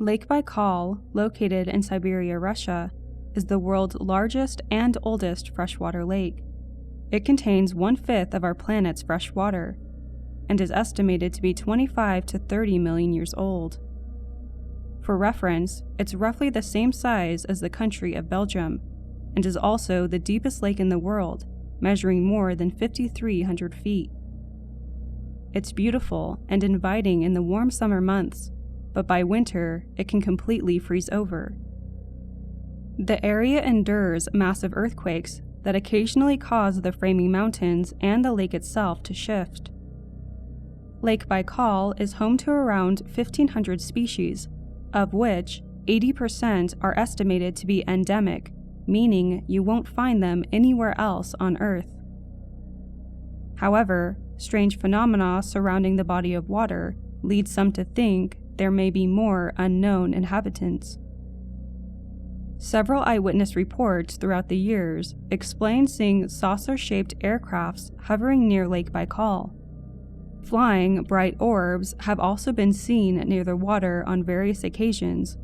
Lake Baikal, located in Siberia, Russia, is the world's largest and oldest freshwater lake. It contains 1/5 of our planet's fresh water, and is estimated to be 25 to 30 million years old. For reference, it's roughly the same size as the country of Belgium, and is also the deepest lake in the world, measuring more than 5,300 feet. It's beautiful and inviting in the warm summer months, but by winter, it can completely freeze over. The area endures massive earthquakes that occasionally cause the framing mountains and the lake itself to shift. Lake Baikal is home to around 1,500 species, of which 80% are estimated to be endemic, meaning you won't find them anywhere else on Earth. However, strange phenomena surrounding the body of water lead some to think there may be more unknown inhabitants. Several eyewitness reports throughout the years explain seeing saucer-shaped aircrafts hovering near Lake Baikal. Flying bright orbs have also been seen near the water on various occasions.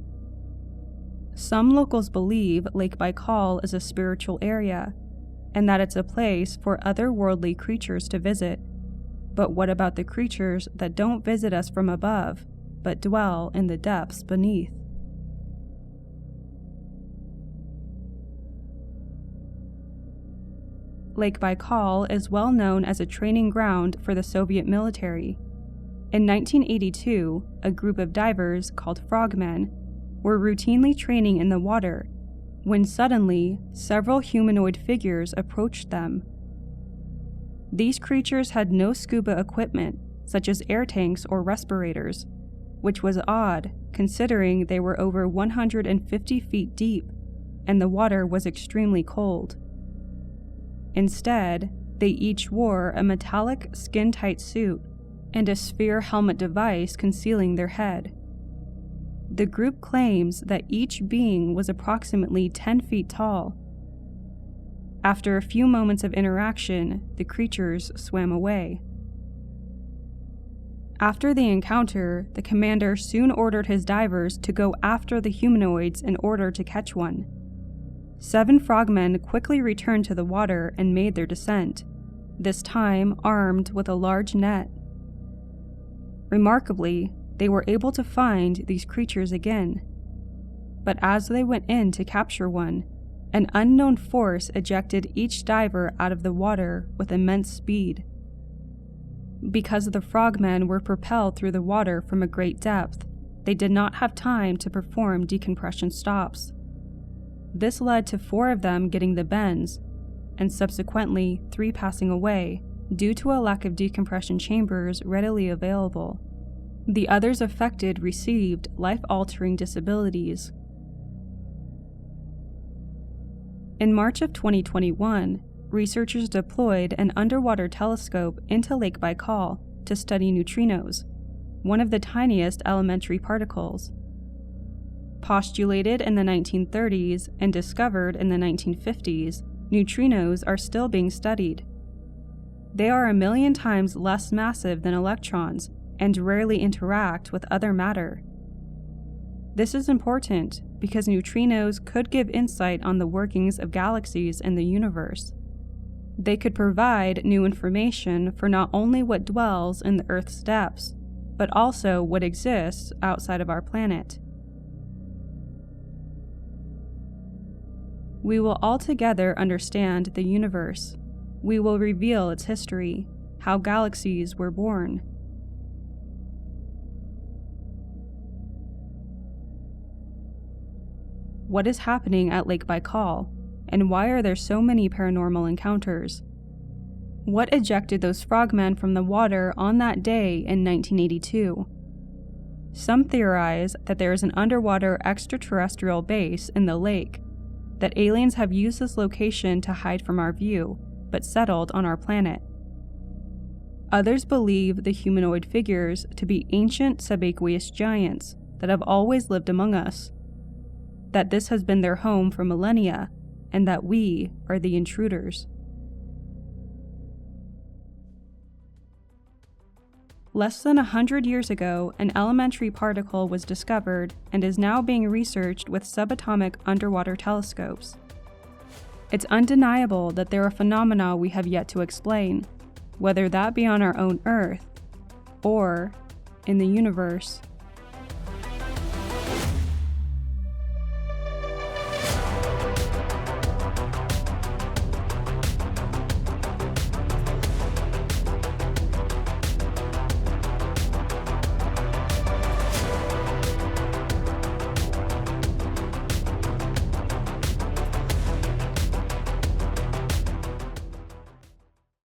Some locals believe Lake Baikal is a spiritual area, and that it's a place for otherworldly creatures to visit. But what about the creatures that don't visit us from above, but dwell in the depths beneath? Lake Baikal is well known as a training ground for the Soviet military. In 1982, a group of divers called frogmen were routinely training in the water when suddenly several humanoid figures approached them. These creatures had no scuba equipment, such as air tanks or respirators, which was odd considering they were over 150 feet deep and the water was extremely cold. Instead, they each wore a metallic skin-tight suit and a sphere helmet device concealing their head. The group claims that each being was approximately 10 feet tall. After a few moments of interaction, the creatures swam away. After the encounter, the commander soon ordered his divers to go after the humanoids in order to catch one. 7 frogmen quickly returned to the water and made their descent, this time armed with a large net. Remarkably, they were able to find these creatures again. But as they went in to capture one, an unknown force ejected each diver out of the water with immense speed. Because the frogmen were propelled through the water from a great depth, they did not have time to perform decompression stops. This led to 4 of them getting the bends, and subsequently 3 passing away due to a lack of decompression chambers readily available. The others affected received life-altering disabilities. In March of 2021, researchers deployed an underwater telescope into Lake Baikal to study neutrinos, one of the tiniest elementary particles. Postulated in the 1930s and discovered in the 1950s, neutrinos are still being studied. They are 1 million times less massive than electrons and rarely interact with other matter. This is important because neutrinos could give insight on the workings of galaxies in the universe. They could provide new information for not only what dwells in the Earth's depths, but also what exists outside of our planet. We will altogether understand the universe. We will reveal its history, how galaxies were born. What is happening at Lake Baikal, and why are there so many paranormal encounters? What ejected those frogmen from the water on that day in 1982? Some theorize that there is an underwater extraterrestrial base in the lake, that aliens have used this location to hide from our view, but settled on our planet. Others believe the humanoid figures to be ancient subaqueous giants that have always lived among us, that this has been their home for millennia, and that we are the intruders. Less than 100 years ago, an elementary particle was discovered and is now being researched with subatomic underwater telescopes. It's undeniable that there are phenomena we have yet to explain, whether that be on our own Earth or in the universe.